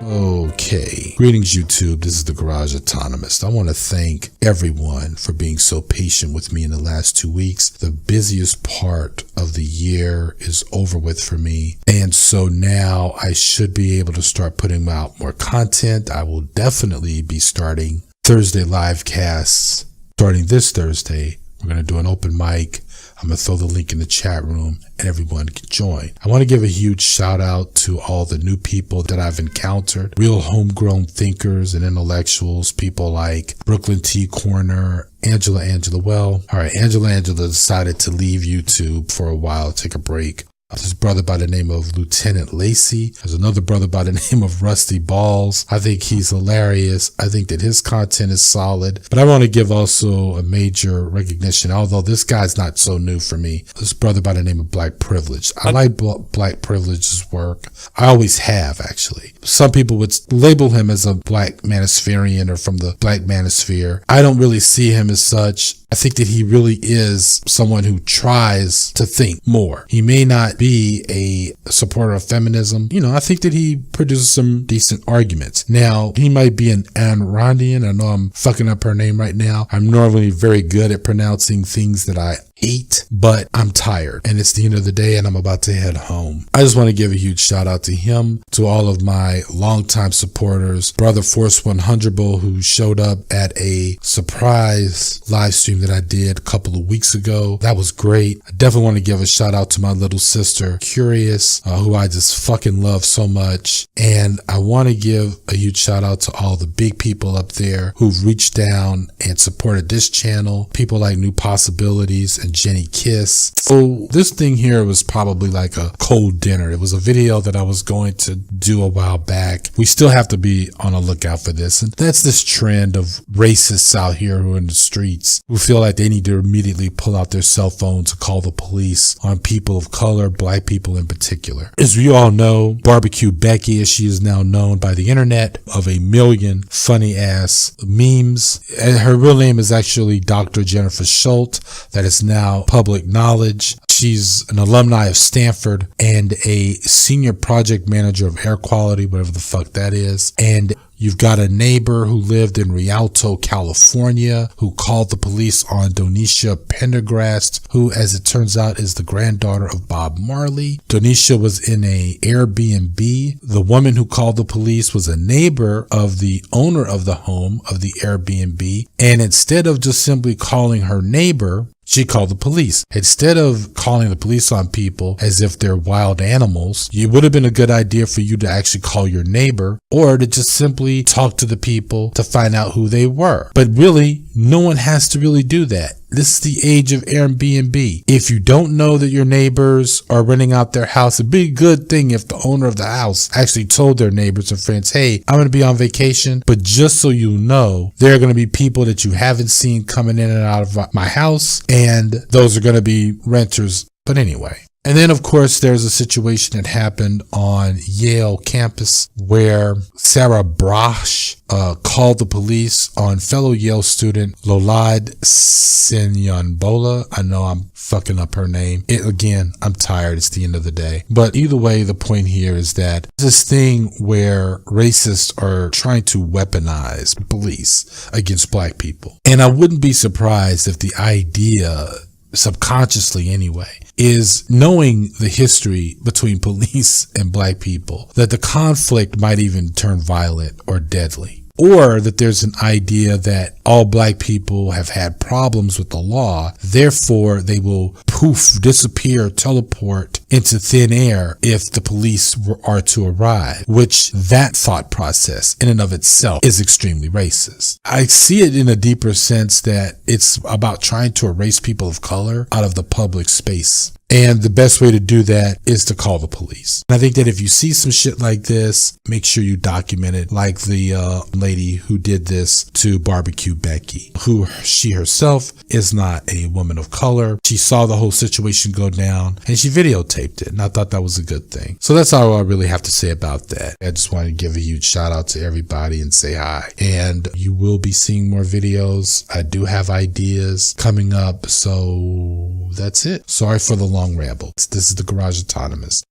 Okay, greetings YouTube, this is the Garage Autonomist. I want to thank everyone for being so patient with me in the last 2 weeks. The busiest part of the year is over with for me, and so now I should be able to start putting out more content. I will definitely be starting Thursday live casts starting this Thursday. We're going to do an open mic. I'm going to throw the link in the chat room and everyone can join. I want to give a huge shout out to all the new people that I've encountered, real homegrown thinkers and intellectuals, people like Brooklyn T. Corner, Angela. Well, all right, Angela decided to leave YouTube for a while, take a break. This brother by the name of Lieutenant Lacey. There's another brother by the name of Rustyballs. I think he's hilarious. I think that his content is solid. But I want to give also a major recognition, although this guy's not so new for me. This brother by the name of BlackPrivileged. I like BlackPrivileged's work. I always have, actually. Some people would label him as a Black Manospherian or from the Black Manosphere. I don't really see him as such. I think that he really is someone who tries to think more. He may not be a supporter of feminism. You know, I think that he produces some decent arguments. Now, he might be an Anrandian. I know I'm fucking up her name right now. I'm normally very good at pronouncing things that I hate, but I'm tired and it's the end of the day and I'm about to head home. I just want to give a huge shout out to him, to all of my longtime supporters, Brother Force 100 who showed up at a surprise live stream that I did a couple of weeks ago. That was great. I definitely want to give a shout out to my little sister, Curious, who I just fucking love so much. And I want to give a huge shout out to all the big people up there who've reached down and supported this channel. People like New Possibilities and Jenny Kiss. So this thing here was probably like a cold dinner. It was a video that I was going to do a while back. We still have to be on a lookout for this. And that's this trend of racists out here who are in the streets who feel like they need to immediately pull out their cell phone to call the police on people of color, Black people in particular. As we all know, Barbecue Becky, as she is now known by the internet, of a million funny ass memes. And her real name is actually Dr. Jennifer Schultz. That is now public knowledge. She's an alumni of Stanford and a senior project manager of air quality, whatever the fuck that is. And you've got a neighbor who lived in Rialto, California, who called the police on Donisha Pendergrast, who, as it turns out, is the granddaughter of Bob Marley. Donisha was in a Airbnb. The woman who called the police was a neighbor of the owner of the home of the Airbnb. And instead of just simply calling her neighbor, she called the police. Instead of calling the police on people as if they're wild animals, it would have been a good idea for you to actually call your neighbor or to just simply talk to the people to find out who they were. But really, no one has to really do that. This is the age of Airbnb. If you don't know that your neighbors are renting out their house, it'd be a good thing if the owner of the house actually told their neighbors and friends, hey, I'm going to be on vacation, but just so you know, there are going to be people that you haven't seen coming in and out of my house, and those are going to be renters. But anyway. And then, of course, there's a situation that happened on Yale campus where Sarah Brash called the police on fellow Yale student Lolade Sinyonbola. I know I'm fucking up her name. Again, I'm tired. It's the end of the day. But either way, the point here is that this thing where racists are trying to weaponize police against Black people. And I wouldn't be surprised if the idea, subconsciously anyway, is knowing the history between police and Black people, that the conflict might even turn violent or deadly. Or that there's an idea that all Black people have had problems with the law, therefore they will poof, disappear, teleport into thin air if the police are to arrive, which that thought process in and of itself is extremely racist. I see it in a deeper sense that it's about trying to erase people of color out of the public space. And the best way to do that is to call the police. And I think that if you see some shit like this, make sure you document it, like the lady who did this to Barbecue Becky, who she herself is not a woman of color. She saw the whole situation go down and she videotaped it. And I thought that was a good thing. So that's all I really have to say about that. I just wanted to give a huge shout out to everybody and say hi. And you will be seeing more videos. I do have ideas coming up. So that's it. Sorry for the long ramble. This is the Garage Autonomist.